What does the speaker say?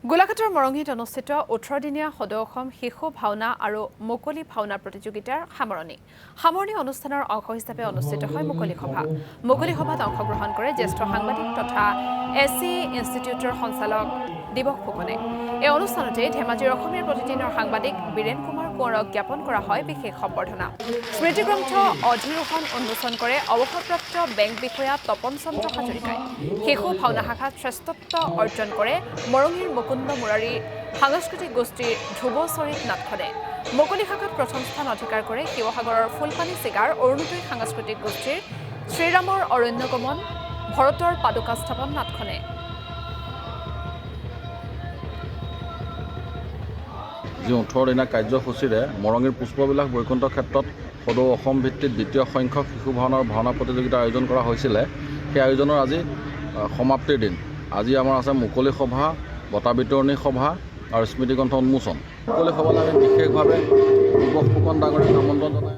গোলাঘাটৰ মৰঙীত অনুষ্ঠিত 18 দিনীয়া সদৌ অসম শিশু ভাওনা আৰু মুকলি ভাওনা প্ৰতিযোগিতাৰ সামৰণি অনুষ্ঠানৰ অংশ হিচাপে অনুষ্ঠিত হয় মুকলি সভা। মুকলি সভাত অংশগ্ৰহণ কৰে জ্যেষ্ঠ সাংবাদিক তথা এছচি ইনষ্টিটিউটৰ সঞ্চালক দিবক ফুকনে। এই অনুষ্ঠানতে ধেমাজিৰ অসমীয়াৰ প্ৰতিদিনৰ সাংবাদিক বীৰেন কুমাৰ কোঁৱৰক জ্ঞাপন কৰা হয় বিশেষ সম্বৰ্ধনা। স্মৃতিগ্ৰন্থ অধিৰোহণ উন্মোচন কৰে অৱসৰপ্ৰাপ্ত বেংক বিষয়া তপন চন্দ্ৰ হাজৰিকাই। শিশু ভাওনা শাখাত শ্ৰেষ্ঠত্ব অৰ্জন কৰে মৰঙীৰ মুকুন্দ মুৰাৰী সাংস্কৃতিক গোষ্ঠীৰ ধ্ৰুৱচৰিত নাটখনে। মুকলি শাখাত প্ৰথম স্থান অধিকাৰ কৰে শিৱসাগৰৰ ফুলপানী চিগাৰ অৰুণোদয় সাংস্কৃতিক গোষ্ঠীৰ শ্ৰীৰামৰ অৰণ্যগমন ভৰতৰ পাদুকা স্থাপন নাটখনে। যি 18 দিনীয়া কাৰ্যসূচীৰে মৰঙীৰ পুষ্পবিলাস বৈকুণ্ঠ ক্ষেত্ৰত সদৌ অসম ভিত্তিত দ্বিতীয় সংখ্যক শিশু ভাওনাৰ ভাওনা প্ৰতিযোগিতাৰ আয়োজন কৰা হৈছিলে। সেই আয়োজনৰ আজি সমাপ্তিৰ দিন। আজি আমাৰ আছে মুকলি সভা, বঁটা বিতৰণী সভা আৰু স্মৃতিগ্ৰন্থ উন্মোচন। মুকলি সভালৈ আমি বিশেষভাৱে দিবক ফুকন ডাঙৰীয়াক আমন্ত্ৰণ জনাই